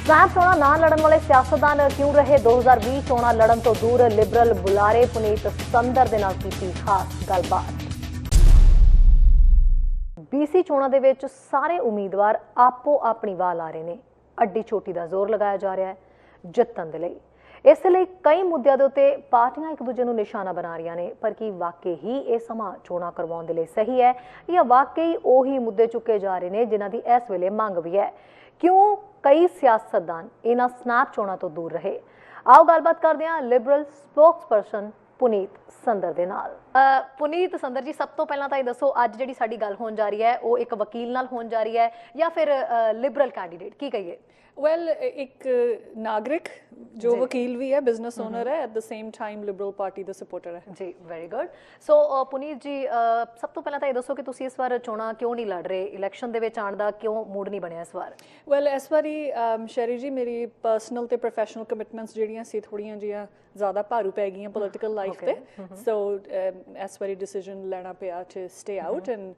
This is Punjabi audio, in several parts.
स्नैप चोणा ना लड़न वाले सियासतदान क्यों रहे 2020 चोणा लड़न तो दूर लिबरल बुलारे पुनीत संदर दे नाल कीती खास गलबात। बीसी चोणा दे विच सारे उम्मीदवार आपो अपनी वाह ला रहे ने, अड्डी छोटी दा जोर लगाया जा रहा है जितन दे लई। इस लई कई मुद्दों के उत्ते पार्टियां एक दूजे नूं निशाना बना रही ने, पर की वाकई ही यह समा चोणां करवाउण दे लई सही है या वाकई उही मुद्दे चुके जा रहे हैं जिन्हां दी इस वेले मंग भी है? क्यों कई सियासतदान इन्हां स्नैप चोणां तो दूर रहे? आओ गलबात करदे हां लिबरल स्पोक्सपर्सन पुनीत संदर दे नाल। पुनीत संदर जी, सब तो पहला तो दसो अज जिहड़ी साडी गल होण जा रही है वो एक वकील नाल होण जा रही है या फिर लिबरल कैंडीडेट, की कहिए? वेल एक नागरिक जो वकील भी है, बिजनेस ओनर है, at the same time liberal party दा सपोर्टर है जी। Very good. So Puneet ji, सब तो पहला तो दसो कि तुसीं इस बार चोणां क्यों नहीं लड़ रहे, इलैक्शन दे विच आउण दा क्यों मूड नहीं बनया इस बार? वेल इस बारी शैरी जी मेरी पर्सनल ते प्रोफैशनल कमिटमेंट्स जिहड़ियां सी थोड़ियां जिहियां ज़्यादा भारू पै गईयां पोलिटिकल लाइफ ते, सो इस बारी डिसीजन लेना पिया to stay out. And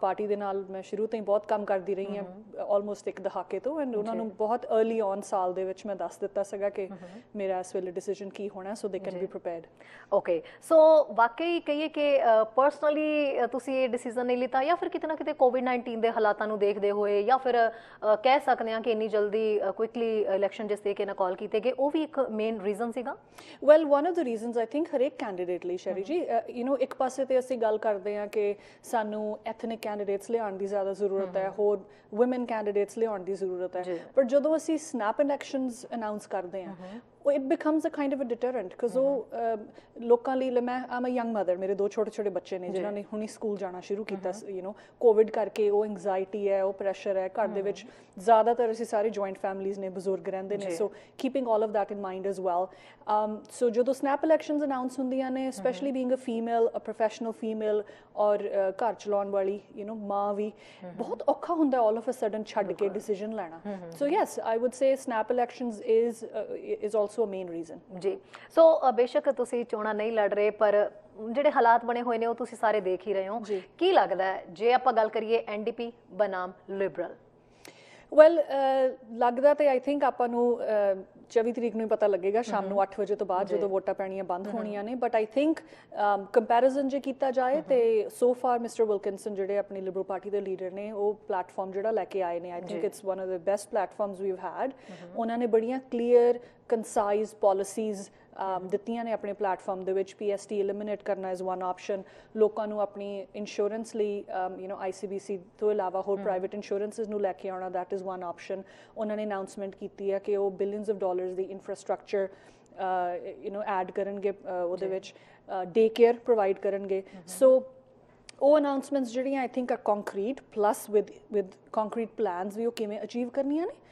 party दे नाल मैं शुरू तो ही बहुत काम करती रही हाँ, ऑलमोस्ट एक दहाके तो, एंड उन्होंने बहुत अर्ली ऑन साल दे विच मैं दस दिता सीगा कि मेरा इस वेले डिसीजन की होना, so they can be prepared. Okay, so वाकई कहिए कि पर्सनली तुसीं ये डिसीजन नहीं लिता या फिर किते ना किते कोविड-19 के हालातां नूं देखदे होए या फिर कह सकते हैं कि इन्नी जल्दी क्विकली इलैक्शन जिस तरीके नाल कॉल कीते गए वो भी एक मेन रीजन सीगा? Well one of the reasons I think हरेक कैंडीडेट ਲਈ शैरी जी, यू नो एक पासे ਤੇ ਅਸੀਂ ਗੱਲ ਕਰਦੇ ਹਾਂ ਕਿ ਸਾਨੂੰ ਐਥਨਿਕ ਕੈਂਡੀਡੇਟਸ ਲਿਆਉਣ ਦੀ ਜ਼ਿਆਦਾ ਜ਼ਰੂਰਤ ਹੈ, ਹੋਰ ਵੂਮਨ ਕੈਂਡੀਡੇਟਸ ਲਿਆਉਣ ਦੀ ਜ਼ਰੂਰਤ ਹੈ, ਪਰ ਜਦੋਂ ਅਸੀਂ ਸਨੈਪ ਇਲੈਕਸ਼ਨਸ ਅਨਾਉਂਸ ਕਰਦੇ ਹਾਂ it becomes a kind of a deterrent because ਲੋਕਾਂ ਲਈ ਮੈਂ ਆਮ ਅ ਯੰਗ ਮਦਰ, ਮੇਰੇ ਦੋ ਛੋਟੇ ਛੋਟੇ ਬੱਚੇ ਨੇ ਜਿਨ੍ਹਾਂ ਨੇ ਹੁਣੀ ਸਕੂਲ ਜਾਣਾ ਸ਼ੁਰੂ ਕੀਤਾ, ਯੂ ਨੋ ਕੋਵਿਡ ਕਰਕੇ ਉਹ ਐਂਗਜ਼ਾਇਟੀ ਹੈ, ਉਹ ਪ੍ਰੈਸ਼ਰ ਹੈ ਘਰ ਦੇ ਵਿੱਚ, ਜ਼ਿਆਦਾਤਰ ਅਸੀਂ ਸਾਰੇ ਜੁਆਇੰਟ ਫੈਮਲੀਜ਼ ਨੇ, ਬਜ਼ੁਰਗ ਰਹਿੰਦੇ ਨੇ, so keeping all of that in mind as well. So ਜਦੋਂ ਸਨੈਪ ਇਲੈਕਸ਼ਨਸ ਅਨਾਉਂਸ ਹੁੰਦੀਆਂ ਨੇ, specially being a female, a professional female ਔਰ ਘਰ ਚਲਾਉਣ ਵਾਲੀ, ਯੂ ਨੋ ਮਾਂ ਵੀ, ਬਹੁਤ ਔਖਾ ਹੁੰਦਾ ਆਲ ਆਫ ਅ ਸਡਨ ਛੱਡ ਕੇ ਡਿਸੀਜਨ ਲੈਣਾ। So yes I wood say snap elections is also main reason ਜੀ। ਸੋ ਬੇਸ਼ੱਕ ਤੁਸੀਂ ਚੋਣਾਂ ਨਹੀਂ ਲੜ ਰਹੇ, ਪਰ ਜਿਹੜੇ ਹਾਲਾਤ ਬਣੇ ਹੋਏ ਨੇ ਉਹ ਤੁਸੀਂ ਸਾਰੇ ਦੇਖ ਹੀ ਰਹੇ ਹੋ। ਕੀ ਲੱਗਦਾ ਹੈ ਜੇ ਆਪਾਂ ਗੱਲ ਕਰੀਏ ਐਨਡੀਪੀ ਬਨਾਮ ਲਿਬਰਲ? ਵੈਲ ਲੱਗਦਾ ਤੇ ਆਈ ਥਿੰਕ ਆਪਾਂ ਨੂੰ 24 ਤਰੀਕ ਨੂੰ ਹੀ ਪਤਾ ਲੱਗੇਗਾ ਸ਼ਾਮ ਨੂੰ 8 ਵਜੇ ਤੋਂ ਬਾਅਦ ਜਦੋਂ ਵੋਟਾਂ ਪੈਣੀਆਂ ਬੰਦ ਹੋਣੀਆਂ ਨੇ, ਬਟ ਆਈ ਥਿੰਕ ਕੰਪੈਰੀਜ਼ਨ ਜੇ ਕੀਤਾ ਜਾਏ ਤੇ ਸੋ ਫਾਰ ਮਿਸਟਰ ਵਿਲਕਿੰਸਨ ਜਿਹੜੇ ਆਪਣੀ ਲਿਬਰਲ ਪਾਰਟੀ ਦੇ ਲੀਡਰ ਨੇ, ਉਹ ਪਲੈਟਫਾਰਮ ਜਿਹੜਾ ਲੈ ਕੇ ਆਏ ਨੇ, I think it's one of the best platforms we've head. ਉਹਨਾਂ ਨੇ ਬੜੀਆਂ ਕਲੀਅਰ ਕੰਸਾਈਜ਼ ਪਾਲਿਸੀਜ਼ ਦਿੱਤੀਆਂ ਨੇ ਆਪਣੇ ਪਲੈਟਫਾਰਮ ਦੇ ਵਿੱਚ। ਪੀਐਸਟੀ ਐਲੀਮੀਨੇਟ ਕਰਨਾ ਇਜ਼ ਵਨ ਆਪਸ਼ਨ, ਲੋਕਾਂ ਨੂੰ ਆਪਣੀ ਇੰਸ਼ੋਰੈਂਸ ਲਈ ਯੂ ਨੋ ਆਈਸੀਬੀਸੀ ਤੋਂ ਇਲਾਵਾ ਹੋਰ ਪ੍ਰਾਈਵੇਟ ਇੰਸ਼ੋਰੈਂਸਿਸ ਨੂੰ ਲੈ ਕੇ ਆਉਣਾ, ਦੈਟ ਇਜ਼ ਵਨ ਆਪਸ਼ਨ। ਉਹਨਾਂ ਨੇ ਅਨਾਊਂਸਮੈਂਟ ਕੀਤੀ ਹੈ ਕਿ ਉਹ billions of dollars the infrastructure you know add ਕਰਨਗੇ, ਉਹਦੇ ਵਿੱਚ ਡੇ ਕੇਅਰ ਪ੍ਰੋਵਾਈਡ ਕਰਨਗੇ। ਸੋ ਉਹ ਅਨਾਊਂਸਮੈਂਟਸ ਜਿਹੜੀਆਂ I think are concrete, plus with concrete plans ਵੀ ਉਹ ਕਿਵੇਂ ਅਚੀਵ ਕਰਨੀਆਂ ਨੇ।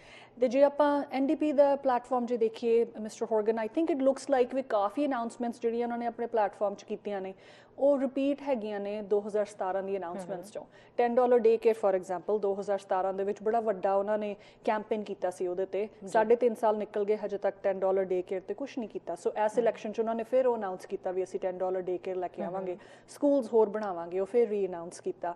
ਤੇ ਜੇ ਆਪਾਂ ਐਨਡੀਪੀ ਦਾ ਪਲੈਟਫਾਰਮ ਜੇ ਦੇਖੀਏ, mister Horgan, I think it looks like ਵੀ ਕਾਫੀ ਅਨਾਊਂਸਮੈਂਟਸ ਜਿਹੜੀਆਂ ਉਹਨਾਂ ਨੇ ਆਪਣੇ ਪਲੈਟਫਾਰਮ 'ਚ ਕੀਤੀਆਂ ਨੇ ਉਹ ਰਿਪੀਟ ਹੈਗੀਆਂ ਨੇ 2017 ਦੀ ਅਨਾਊਂਸਮੈਂਟਸ 'ਚੋਂ। $10 ਡੇ ਕੇਅਰ ਫੋਰ ਐਗਜ਼ਾਮਪਲ 2017 ਦੇ ਵਿੱਚ ਬੜਾ ਵੱਡਾ ਉਹਨਾਂ ਨੇ ਕੈਂਪੇਨ ਕੀਤਾ ਸੀ ਉਹਦੇ ਤੇ, 3.5 ਸਾਲ ਨਿਕਲ ਗਏ, ਹਜੇ ਤੱਕ $10 ਡੇ ਕੇਅਰ ਤੇ ਕੁਛ ਨਹੀਂ ਕੀਤਾ। ਸੋ ਇਸ ਇਲੈਕਸ਼ਨ 'ਚ ਉਹਨਾਂ ਨੇ ਫਿਰ ਉਹ ਅਨਾਊਂਸ ਕੀਤਾ ਵੀ ਅਸੀਂ $10 ਡੇ ਕੇਅਰ ਲੈ ਕੇ ਆਵਾਂਗੇ, ਸਕੂਲਸ ਹੋਰ ਬਣਾਵਾਂਗੇ, ਉਹ ਫਿਰ ਰੀ ਅਨਾਊਂਸ ਕੀਤਾ।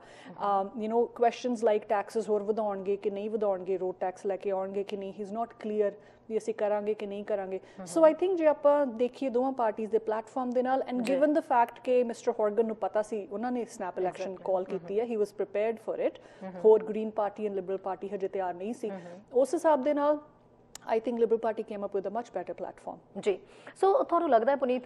You know questions like Texas ਹੋਰ ਵਧਾਉਣਗੇ ਕਿ ਨਹੀਂ ਵਧਾਉਣਗੇ, ਰੋਡ ਟੈਕਸ ਲੈ ਕੇ ਆਉਣਗੇ ਕਿ ਨਹੀਂ, ਹੀ ਇਜ਼ ਨਾਟ ਕਲੀਅਰ ਵੀ ਅਸੀਂ ਕਰਾਂਗੇ ਕਿ ਨਹੀਂ ਕਰਾਂਗੇ। ਸੋ ਆਈ ਥਿੰਕ ਜੇ ਆਪਾਂ ਦੇਖੀਏ ਦੋਵਾਂ ਪਾਰਟੀਜ਼ ਦੇ ਪਲੈਟਫਾਰਮ ਦੇ ਨਾਲ, ਐਂਡ ਗਿਵਨ ਦ ਫੈਕਟ ਕਿ ਮਿਸਟਰ ਹੋਰਗਨ ਨੂੰ ਪਤਾ ਸੀ ਉਹਨਾਂ ਨੇ ਸਨੈਪ ਇਲੈਕਸ਼ਨ ਕਾਲ ਕੀਤੀ ਹੈ, ਹੀ ਵਾਸ ਪ੍ਰੀਪੇਅਰਡ ਫॉर ਇਟ, ਹੋਰ green party and Liberal party ਹਜੇ ਤਿਆਰ ਨਹੀਂ ਸੀ, ਉਸ ਹਿਸਾਬ ਦੇ ਨਾਲ I think Liberal Party came up with a much better platform. जी। सो ਤੁਹਾਨੂੰ ਲੱਗਦਾ ਹੈ ਪੁਨੀਤ,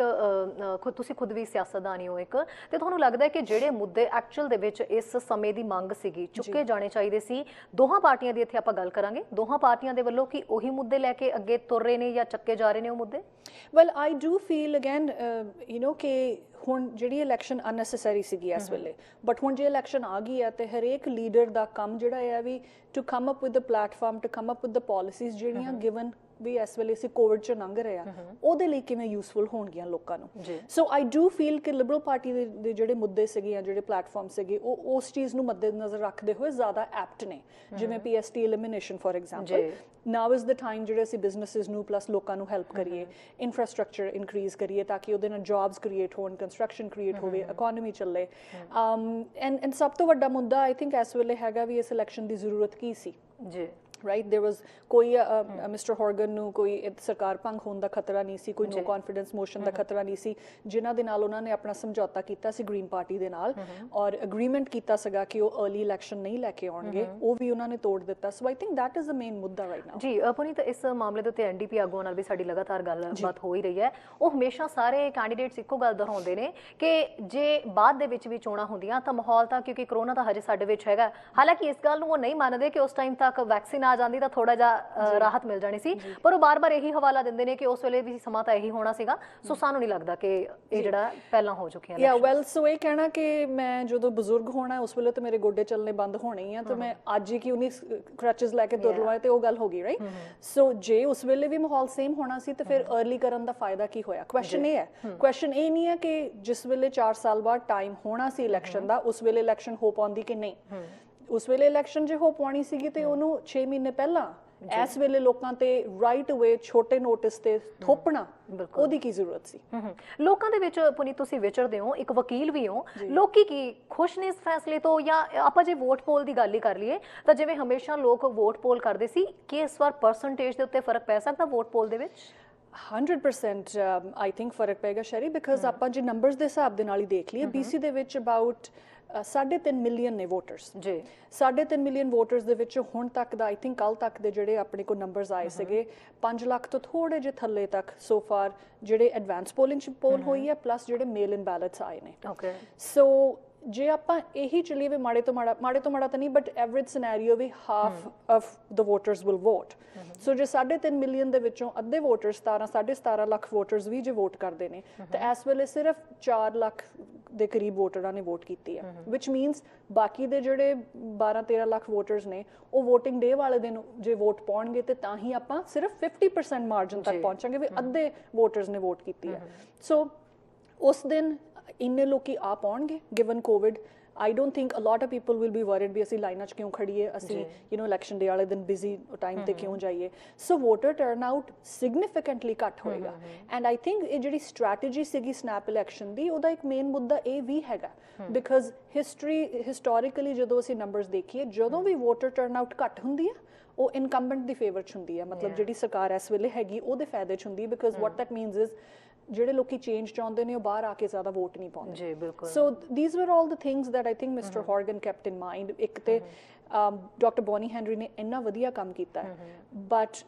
ਤੁਸੀਂ ਖੁਦ ਵੀ ਸਿਆਸਤਦਾਨ ਹੋ ਇੱਕ, ਤੇ ਤੁਹਾਨੂੰ ਲੱਗਦਾ ਹੈ ਕਿ ਜਿਹੜੇ ਮੁੱਦੇ ਐਕਚੁਅਲ ਦੇ ਵਿੱਚ ਇਸ ਸਮੇਂ ਦੀ ਮੰਗ ਸੀਗੀ ਚੁੱਕੇ ਜਾਣੇ ਚਾਹੀਦੇ ਸੀ, ਦੋਹਾਂ ਪਾਰਟੀਆਂ ਦੀ ਇੱਥੇ ਆਪਾਂ ਗੱਲ ਕਰਾਂਗੇ, ਦੋਹਾਂ ਪਾਰਟੀਆਂ ਦੇ ਵੱਲੋਂ ਕੀ ਉਹੀ ਮੁੱਦੇ ਲੈ ਕੇ ਅੱਗੇ ਤੁਰ ਰਹੇ ਨੇ ਜਾਂ ਚੱਕੇ ਜਾ ਰਹੇ ਨੇ ਉਹ ਮੁੱਦੇ? Well I do feel again you know ਕਿ ਹੁਣ ਜਿਹੜੀ ਇਲੈਕਸ਼ਨ ਅਨਨੈਸੈਸਰੀ ਸੀਗੀ ਇਸ ਵੇਲੇ, ਬਟ ਹੁਣ ਜੇ ਇਲੈਕਸ਼ਨ ਆ ਗਈ ਹੈ ਤੇ ਹਰੇਕ ਲੀਡਰ ਦਾ ਕੰਮ ਜਿਹੜਾ ਹੈ ਵੀ to come up with the platform, to come up with the policies ਜਿਹੜੀਆਂ ਗਿਵਨ ਵੀ ਇਸ ਵੇਲੇ ਅਸੀਂ ਕੋਵਿਡ 'ਚ ਲੰਘ ਰਹੇ ਆ, ਉਹਦੇ ਲਈ ਕਿਵੇਂ ਯੂਸਫੁਲ ਹੋਣਗੀਆਂ ਲੋਕਾਂ ਨੂੰ। ਸੋ ਆਈ ਡੂ ਫੀਲ ਕਿ ਲਿਬਰਲ ਪਾਰਟੀ ਦੇ ਜਿਹੜੇ ਮੁੱਦੇ ਸੀਗੇ ਜਾਂ ਜਿਹੜੇ ਪਲੈਟਫਾਰਮ ਸੀਗੇ ਉਹ ਉਸ ਚੀਜ਼ ਨੂੰ ਮੱਦੇ ਨਜ਼ਰ ਰੱਖਦੇ ਹੋਏ ਜ਼ਿਆਦਾ ਐਪਟ ਨੇ, ਜਿਵੇਂ PST elimination for example. Now is the time ਜਿਹੜੇ ਅਸੀਂ ਬਿਜ਼ਨਸਿਸ ਨੂੰ ਪਲੱਸ ਲੋਕਾਂ ਨੂੰ ਹੈਲਪ ਕਰੀਏ, ਇਨਫਰਾਸਟਰਕਚਰ ਇਨਕਰੀਜ਼ ਕਰੀਏ ਤਾਂ ਕਿ ਉਹਦੇ ਨਾਲ ਜੌਬਸ ਕ੍ਰੀਏਟ ਹੋਣ, ਕੰਸਟਰਕਸ਼ਨ ਕ੍ਰੀਏਟ ਹੋਵੇ, ਇਕੋਨਮੀ ਚੱਲੇ। ਐਂਡ ਸਭ ਤੋਂ ਵੱਡਾ ਮੁੱਦਾ ਆਈ ਥਿੰਕ ਇਸ ਵੇਲੇ ਹੈਗਾ ਵੀ ਇਸ ਇਲੈਕਸ਼ਨ ਦੀ ਜ਼ਰੂਰਤ ਕੀ ਸੀ। ਜੀ ਰਾਈਟ देयर वाज ਕੋਈ ਮਿਸਟਰ ਹੌਰਗਨ ਨੂੰ ਕੋਈ ਸਰਕਾਰ ਭੰਗ ਹੋਣ ਦਾ ਖਤਰਾ ਨਹੀਂ ਸੀ, ਕੋਈ ਨੋ ਕੌਨਫੀਡੈਂਸ ਮੋਸ਼ਨ ਦਾ ਖਤਰਾ ਨਹੀਂ ਸੀ, ਜਿਨ੍ਹਾਂ ਦੇ ਨਾਲ ਉਹਨਾਂ ਨੇ ਆਪਣਾ ਸਮਝੌਤਾ ਕੀਤਾ ਸੀ ਗ੍ਰੀਨ ਪਾਰਟੀ ਦੇ ਨਾਲ ਔਰ ਅਗਰੀਮੈਂਟ ਕੀਤਾ ਸੀਗਾ ਕਿ ਉਹ अर्ਲੀ ਇਲੈਕਸ਼ਨ ਨਹੀਂ ਲੈ ਕੇ ਆਉਣਗੇ, ਉਹ ਵੀ ਉਹਨਾਂ ਨੇ ਤੋੜ ਦਿੱਤਾ। So I think that is the main ਮੁੱਦਾ ਰਾਈਟ ਨਾਓ। ਜੀ ਪੁਨੀਤ, ਇਸ ਮਾਮਲੇ ਦੇ ਉੱਤੇ ਐਨਡੀਪੀ ਆਗੂਆਂ ਨਾਲ ਵੀ ਸਾਡੀ ਲਗਾਤਾਰ ਗੱਲਬਾਤ ਹੋ ਹੀ ਰਹੀ ਹੈ। ਉਹ ਹਮੇਸ਼ਾ ਸਾਰੇ ਕੈਂਡੀਡੇਟਸ ਇੱਕੋ ਗੱਲ ਦੁਹਰਾਉਂਦੇ ਨੇ ਕਿ ਜੇ ਬਾਅਦ ਦੇ ਵਿੱਚ ਵੀ ਚੋਣਾਂ ਹੁੰਦੀਆਂ ਤਾਂ ਮਾਹੌਲ ਤਾਂ, ਕਿਉਂਕਿ ਕਰੋਨਾ ਤਾਂ ਹਜੇ ਸਾਡੇ ਵਿੱਚ ਹੈਗਾ, ਹਾਲਾਂਕਿ ਇਸ ਗੱਲ ਨੂੰ ਉਹ ਨਹੀਂ ਮੰਨਦੇ ਕਿ ਉਸ ਟਾਈਮ ਤੱਕ ਵੈਕਸੀਨ ਆ ਜਾਂਦੀ ਤਾਂ ਥੋੜਾ ਜਿਹਾ ਰਾਹਤ ਮਿਲ ਜਾਣੀ ਸੀ, ਪਰ ਉਹ ਬਾਰ-ਬਾਰ ਇਹੀ ਹਵਾਲਾ ਦਿੰਦੇ ਨੇ ਕਿ ਉਸ ਵੇਲੇ ਵੀ ਸਮਾਂ ਤਾਂ ਇਹੀ ਹੋਣਾ ਸੀਗਾ। ਸੋ ਸਾਨੂੰ ਨਹੀਂ ਲੱਗਦਾ ਕਿ ਇਹ ਜਿਹੜਾ ਪਹਿਲਾਂ ਹੋ ਚੁੱਕੀਆਂ ਯਾ ਵੈਲ, ਸੋ ਇਹ ਕਹਿਣਾ ਕਿ ਮੈਂ ਜਦੋਂ ਬਜ਼ੁਰਗ ਹੋਣਾ ਉਸ ਵੇਲੇ ਤੇ ਮੇਰੇ ਗੋਡੇ ਚੱਲਣੇ ਬੰਦ ਹੋਣੇ ਹੀ ਆ ਤੇ ਮੈਂ ਅੱਜ ਹੀ ਕਿਉਂ ਨਹੀਂ ਕ੍ਰਚਸ ਲੈ ਕੇ ਤੁਰ ਲਵਾਂ, ਤੇ ਉਹ ਗੱਲ ਹੋ ਗਈ ਰਾਈਟ। ਸੋ ਜੇ ਉਸ ਵੇਲੇ ਵੀ ਮਾਹੌਲ ਸੇਮ ਹੋਣਾ ਸੀ ਤੇ ਫਿਰ अर्ਲੀ ਕਰਨ ਦਾ ਫਾਇਦਾ ਕੀ ਹੋਇਆ? ਕੁਐਸਚਨ ਇਹ ਹੈ, ਕੁਐਸਚਨ ਇਹ ਨਹੀਂ ਹੈ ਕਿ ਜਿਸ ਵੇਲੇ 4 ਸਾਲ ਬਾਅਦ ਟਾਈਮ ਹੋਣਾ ਸੀ ਇਲੈਕਸ਼ਨ ਦਾ, ਉਸ ਵੇਲੇ ਇਲੈਕਸ਼ਨ ਹੋ ਪਾਉਂਦੀ ਕਿ ਨਹੀਂ। ਉਸ ਵੇਲੇ ਇਲੈਕਸ਼ਨ ਜੇ ਹੋ ਪਾਉਣੀ ਸੀਗੀ ਤੇ ਉਹਨੂੰ 6 ਮਹੀਨੇ ਪਹਿਲਾਂ ਇਸ ਵੇਲੇ ਲੋਕਾਂ ਤੇ ਰਾਈਟ ਅਵੇ ਛੋਟੇ ਨੋਟਿਸ ਤੇ ਥੋਪਣਾ, ਉਹਦੀ ਕੀ ਜ਼ਰੂਰਤ ਸੀ? ਲੋਕਾਂ ਦੇ ਵਿੱਚ ਪੁਨੀਤ ਤੁਸੀਂ ਵਿਚਰਦੇ ਹੋ, ਇੱਕ ਵਕੀਲ ਵੀ ਹੋ, ਲੋਕੀ ਕੀ ਖੁਸ਼ ਨੇ ਇਸ ਫੈਸਲੇ ਤੋਂ? ਜਾਂ ਆਪਾਂ ਜੇ ਵੋਟ ਪੋਲ ਦੀ ਗੱਲ ਹੀ ਕਰ ਲਈਏ ਤਾਂ ਜਿਵੇਂ ਹਮੇਸ਼ਾ ਲੋਕ ਵੋਟ ਪੋਲ ਕਰਦੇ ਸੀ, ਕਿ ਇਸ ਵਾਰ ਪਰਸੈਂਟੇਜ ਦੇ ਉੱਤੇ ਫਰਕ ਪੈ ਸਕਦਾ ਵੋਟ ਪੋਲ ਦੇ ਵਿੱਚ? 100% ਆਈ ਥਿੰਕ ਫਰਕ ਪਏਗਾ ਸ਼ੈਰੀ, ਬਿਕਾਜ਼ ਆਪਾਂ ਜੇ ਨੰਬਰਸ ਦੇ ਹਿਸਾਬ ਦੇ ਨਾਲ ਹੀ ਦੇਖ ਲਈਏ, BC ਦੇ ਵਿੱਚ ਅਬਾਊਟ 3.5 ਮਿਲੀਅਨ ਨੇ ਵੋਟਰਸ ਜੀ। 3.5 ਮਿਲੀਅਨ ਵੋਟਰਸ ਦੇ ਵਿੱਚ ਹੁਣ ਤੱਕ ਦਾ ਆਈ ਥਿੰਕ ਕੱਲ ਤੱਕ ਦੇ ਜਿਹੜੇ ਆਪਣੇ ਕੋਲ ਨੰਬਰਸ ਆਏ ਸੀਗੇ 5 ਲੱਖ ਤੋਂ ਥੋੜੇ ਜਿਹੇ ਥੱਲੇ ਤੱਕ ਸੋ ਫਾਰ ਜਿਹੜੇ ਐਡਵਾਂਸ ਪੋਲਿੰਗ ਚ ਪੋਲ ਹੋਈ ਹੈ, ਪਲੱਸ ਜਿਹੜੇ ਮੇਲ ਇਨ ਬੈਲਟਸ ਆਏ ਨੇ। ਓਕੇ, ਸੋ ਜੇ ਆਪਾਂ ਇਹੀ ਚੱਲੀਏ ਵੀ ਮਾੜੇ ਤੋਂ ਮਾੜਾ ਤਾਂ ਨਹੀਂ, ਬਟ ਐਵਰੇਜ ਸਿਨੈਰੀਓ ਵੀ half of the voters will vote. So ਜੇ 3.5 ਮਿਲੀਅਨ ਦੇ ਵਿੱਚੋਂ ਅੱਧੇ ਵੋਟਰ 17.5 ਲੱਖ ਵੋਟਰਸ ਵੀ ਜੇ ਵੋਟ ਕਰਦੇ ਨੇ ਤਾਂ ਇਸ ਵੇਲੇ ਸਿਰਫ 4 ਲੱਖ ਦੇ ਕਰੀਬ ਵੋਟਰਾਂ ਨੇ ਵੋਟ ਕੀਤੀ ਹੈ, ਵਿਚ ਮੀਨਸ ਬਾਕੀ ਦੇ ਜਿਹੜੇ 12-13 ਲੱਖ ਵੋਟਰਸ ਨੇ ਉਹ ਵੋਟਿੰਗ ਡੇ ਵਾਲੇ ਦਿਨ ਜੇ ਵੋਟ ਪਾਉਣਗੇ ਤੇ ਤਾਂ ਹੀ ਆਪਾਂ ਸਿਰਫ 50% ਮਾਰਜਨ ਤੱਕ ਪਹੁੰਚਾਂਗੇ ਵੀ ਅੱਧੇ ਵੋਟਰਸ ਨੇ ਵੋਟ ਕੀਤੀ ਹੈ। ਸੋ ਉਸ ਦਿਨ ਇੰਨੇ ਲੋਕੀ ਆ ਪਾਉਣਗੇ given Covid. I don't think a lot of people will be worried ਵੀ ਅਸੀਂ ਲਾਈਨਾਂ 'ਚ ਕਿਉਂ ਖੜੀਏ, ਅਸੀਂ ਇਲੈਕਸ਼ਨ ਡੇ ਵਾਲੇ ਦਿਨ ਬਿਜ਼ੀ ਟਾਈਮ ਤੇ ਕਿਉਂ ਜਾਈਏ। ਸੋ ਵੋਟਰ ਟਰਨ ਆਊਟ ਸਿਗਨੀਫਿਕੈਂਟਲੀ ਘੱਟ ਹੋਏਗਾ। ਐਂਡ ਆਈ ਥਿੰਕ ਇਹ ਜਿਹੜੀ ਸਟ੍ਰੈਟਜੀ ਸੀਗੀ ਸਨੈਪ ਇਲੈਕਸ਼ਨ ਦੀ, ਉਹਦਾ ਇੱਕ ਮੇਨ ਮੁੱਦਾ ਇਹ ਵੀ ਹੈਗਾ ਬਿਕਾਜ਼ ਹਿਸਟੋਰੀਕਲੀ ਜਦੋਂ ਅਸੀਂ ਨੰਬਰਸ ਦੇਖੀਏ, ਜਦੋਂ ਵੀ ਵੋਟਰ ਟਰਨ ਆਊਟ ਘੱਟ ਹੁੰਦੀ ਹੈ ਉਹ ਇਨਕੰਬੈਂਟ ਦੀ ਫੇਵਰ 'ਚ ਹੁੰਦੀ ਹੈ, ਮਤਲਬ ਜਿਹੜੀ ਸਰਕਾਰ ਇਸ ਵੇਲੇ ਹੈਗੀ ਉਹਦੇ ਫਾਇਦੇ 'ਚ ਹੁੰਦੀ ਹੈ, because what that means is ਜਿਹੜੇ ਲੋਕੀ ਚੇਂਜ ਚਾਹੁੰਦੇ ਨੇ ਉਹ ਬਾਹਰ ਆ ਕੇ ਜ਼ਿਆਦਾ ਵੋਟ ਨਹੀਂ ਪਾਉਂਦੇ ਜੀ। ਬਿਲਕੁਲ। So these were all the things that I think mister Horgan kept in mind. ਇੱਕ ਤੇ ਡਾਕਟਰ ਬੋਨੀ ਹੈਨਰੀ ਨੇ ਇੰਨਾ ਵਧੀਆ ਕੰਮ ਕੀਤਾ ਹੈ, ਬਟ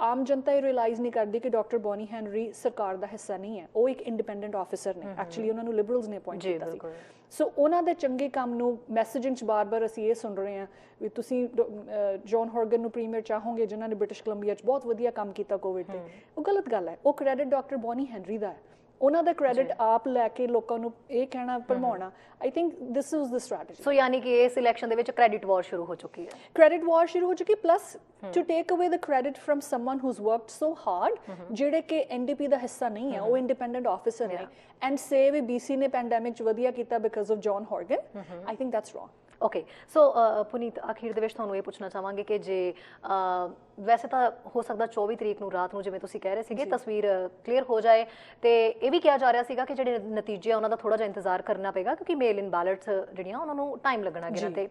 ਆਮ ਜਨਤਾ ਇਹ ਰਿਅਲਾਈਜ਼ ਨਹੀਂ ਕਰਦੀ ਕਿ ਡਾਕਟਰ ਬੋਨੀ ਹੈਨਰੀ ਸਰਕਾਰ ਦਾ ਹਿੱਸਾ ਨਹੀਂ ਹੈ, ਉਹ ਇੱਕ ਇੰਡੀਪੈਂਡੈਂਟ ਆਫਿਸਰ ਨੇ। ਐਕਚੁਅਲੀ ਉਹਨਾਂ ਨੂੰ ਲਿਬਰਲਸ ਨੇ ਅਪਾਇੰਟ ਕੀਤਾ ਸੀ। ਸੋ ਉਹਨਾਂ ਦੇ ਚੰਗੇ ਕੰਮ ਨੂੰ ਮੈਸੇਜਿੰਗ 'ਚ ਬਾਰ-ਬਾਰ ਅਸੀਂ ਇਹ ਸੁਣ ਰਹੇ ਹਾਂ ਵੀ ਤੁਸੀਂ ਜੌਨ ਹੌਰਗਨ ਨੂੰ ਪ੍ਰੀਮੀਅਰ ਚਾਹੋਗੇ ਜਿਨ੍ਹਾਂ ਨੇ ਬ੍ਰਿਟਿਸ਼ ਕੋਲੰਬੀਆ 'ਚ ਬਹੁਤ ਵਧੀਆ ਕੰਮ ਕੀਤਾ ਕੋਵਿਡ ਤੇ। ਉਹ ਗਲਤ ਗੱਲ ਹੈ। ਉਹ ਕ੍ਰੈਡਿਟ ਡਾਕਟਰ ਬੋਨੀ ਹੈਨਰੀ ਦਾ ਹੈ, ਉਹਨਾਂ ਦਾ ਕ੍ਰੈਡਿਟ ਆਪ ਲੈ ਕੇ ਲੋਕਾਂ ਨੂੰ ਇਹ ਕਹਿਣਾ ਭਰਮਾਉਣਾ, I think this is the strategy. So ਯਾਨੀ ਕਿ ਇਸ ਇਲੈਕਸ਼ਨ ਦੇ ਵਿੱਚ ਕ੍ਰੈਡਿਟ ਵਾਰ ਸ਼ੁਰੂ ਹੋ ਚੁੱਕੀ ਹੈ। ਕ੍ਰੈਡਿਟ ਵਾਰ ਸ਼ੁਰੂ ਹੋ ਚੁੱਕੀ, plus to take away the credit from someone who's worked so hard, ਜਿਹੜੇ ਕਿ ਐਨਡੀਪੀ ਦਾ ਹਿੱਸਾ ਨਹੀਂ ਹੈ, ਉਹ ਇੰਡੀਪੈਂਡੈਂਟ ਆਫਿਸਰ ਨੇ, ਐਂਡ ਸੇ ਵੀ BC ਨੇ ਪੈਂਡੈਮਿਕ 'ਚ ਵਧੀਆ ਕੀਤਾ because of John Horgan. I think that's wrong. Okay, so Puneet, ਅਖੀਰ ਦੇ ਵਿੱਚ ਤੁਹਾਨੂੰ ਇਹ ਪੁੱਛਣਾ ਚਾਹਾਂਗੇ ਕਿ ਜੇ ਵੈਸੇ ਤਾਂ ਹੋ ਸਕਦਾ 24 ਤਰੀਕ ਨੂੰ ਰਾਤ ਨੂੰ, ਜਿਵੇਂ ਤੁਸੀਂ ਕਹਿ ਰਹੇ ਸੀਗੇ, ਤਸਵੀਰ ਕਲੀਅਰ ਹੋ ਜਾਏ, ਤੇ ਇਹ ਵੀ ਕਿਹਾ ਜਾ ਰਿਹਾ ਸੀਗਾ ਕਿ ਜਿਹੜੇ ਨਤੀਜੇ ਆ ਉਹਨਾਂ ਦਾ ਥੋੜਾ ਜਿਹਾ ਇੰਤਜ਼ਾਰ ਕਰਨਾ ਪਏਗਾ ਕਿਉਂਕਿ ਮੇਲ ਇਨ ਬੈਲਟਸ ਜਿਹੜੀਆਂ ਉਹਨਾਂ ਨੂੰ ਟਾਈਮ ਲੱਗਣਾ ਗਿਣਨ ਤੇ।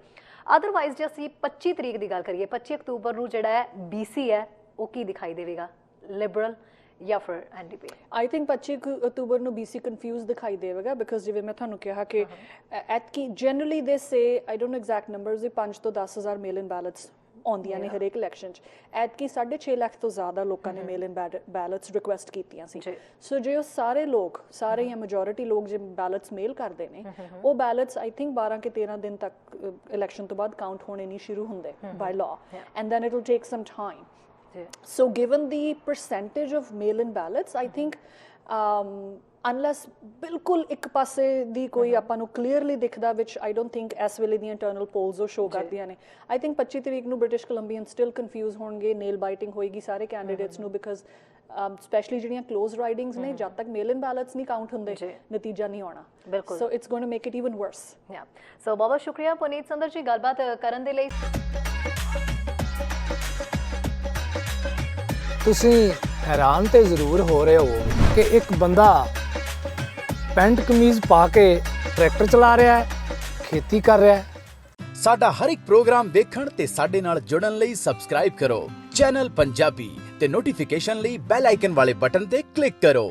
ਅਦਰਵਾਈਜ਼ ਜੇ ਅਸੀਂ 25 ਤਰੀਕ ਦੀ ਗੱਲ ਕਰੀਏ, 25 ਅਕਤੂਬਰ ਨੂੰ ਜਿਹੜਾ ਹੈ BC ਹੈ ਉਹ ਕੀ ਦਿਖਾਈ ਦੇਵੇਗਾ, ਲਿਬਰਲ ਜਾਂ ਫਿਰ ਐਨਡੀਪੀ? ਆਈ ਥਿੰਕ 25 ਅਕਤੂਬਰ ਨੂੰ BC ਕਨਫਿਊਜ਼ ਦਿਖਾਈ ਦੇਵੇਗਾ ਬਿਕਾਜ਼ ਜਿਵੇਂ ਮੈਂ ਤੁਹਾਨੂੰ ਕਿਹਾ ਕਿ ਐਤਕੀ generally they say I don't know exact numbers, 5 ਤੋਂ 10,000 ਮੇਲ ਇਨ ਬੈਲਟਸ ਆਉਂਦੀਆਂ ਨੇ ਹਰੇਕ ਇਲੈਕਸ਼ਨ 'ਚ। ਐਤਕੀ 6.5 ਲੱਖ ਤੋਂ ਜ਼ਿਆਦਾ ਲੋਕਾਂ ਨੇ ਮੇਲ ਇਨ ਬੈਲਟਸ ਰਿਕੁਐਸਟ ਕੀਤੀਆਂ ਸੀ। ਸੋ ਜੇ ਉਹ ਸਾਰੇ ਲੋਕ, ਸਾਰੇ ਜਾਂ ਮੈਜੋਰਿਟੀ ਲੋਕ ਜੇ ਬੈਲਟਸ ਮੇਲ ਕਰਦੇ ਨੇ, ਉਹ ਬੈਲਟਸ ਆਈ ਥਿੰਕ 12 ਕਿ 13 ਦਿਨ ਤੱਕ ਇਲੈਕਸ਼ਨ ਤੋਂ ਬਾਅਦ ਕਾਊਂਟ ਹੋਣੇ ਨਹੀਂ ਸ਼ੁਰੂ ਹੁੰਦੇ by law, and then it will take some time. So given the percentage of mail-in ballots, I think unless ਬਿਲਕੁਲ ਇੱਕ ਪਾਸੇ ਦੀ ਕੋਈ ਆਪਾਂ ਨੂੰ ਕਲੀਅਰਲੀ ਦਿਖਦਾ, which I don't think ਇਸ ਵੇਲੇ ਦੀਆਂ ਇੰਟਰਨਲ ਪੋਲਸ ਉਹ ਸ਼ੋ ਕਰਦੀਆਂ ਨੇ, I think 25 ਤਰੀਕ ਨੂੰ ਬ੍ਰਿਟਿਸ਼ ਕੋਲੰਬੀਅਨ ਸਟਿਲ ਕਨਫਿਊਜ਼ ਹੋਣਗੇ, ਨੇਲ ਬਾਈਟਿੰਗ ਹੋਏਗੀ ਸਾਰੇ ਕੈਂਡੀਡੇਟਸ ਨੂੰ, ਬਿਕਾਜ਼ ਸਪੈਸ਼ਲੀ ਜਿਹੜੀਆਂ ਕਲੋਜ਼ ਰਾਈਡਿੰਗਸ ਨੇ, ਜਦ ਤੱਕ ਮੇਲ ਇਨ ਬੈਲਟਸ ਨਹੀਂ ਕਾਊਂਟ ਹੁੰਦੇ ਨਤੀਜਾ ਨਹੀਂ ਆਉਣਾ। ਬਿਲਕੁਲ। So it's going to make it even worse. So ਬਹੁਤ ਸ਼ੁਕਰੀਆ ਪੁਨੀਤ ਸੰਦਰ ਜੀ ਗੱਲਬਾਤ ਕਰਨ ਦੇ ਲਈ। ਤੁਸੀਂ ਹੈਰਾਨ ਤੇ ਜ਼ਰੂਰ ਹੋ ਰਹੇ ਹੋ ਕਿ ਇੱਕ ਬੰਦਾ ਪੈਂਟ ਕਮੀਜ਼ ਪਾ ਕੇ ਟਰੈਕਟਰ ਚਲਾ ਰਿਹਾ ਹੈ, ਖੇਤੀ ਕਰ ਰਿਹਾ ਹੈ। ਸਾਡਾ ਹਰ ਇੱਕ ਪ੍ਰੋਗਰਾਮ ਵੇਖਣ ਤੇ ਸਾਡੇ ਨਾਲ ਜੁੜਨ ਲਈ ਸਬਸਕ੍ਰਾਈਬ ਕਰੋ ਚੈਨਲ ਪੰਜਾਬੀ ਤੇ ਨੋਟੀਫਿਕੇਸ਼ਨ ਲਈ ਬੈਲ ਆਈਕਨ ਵਾਲੇ ਬਟਨ ਤੇ ਕਲਿੱਕ ਕਰੋ।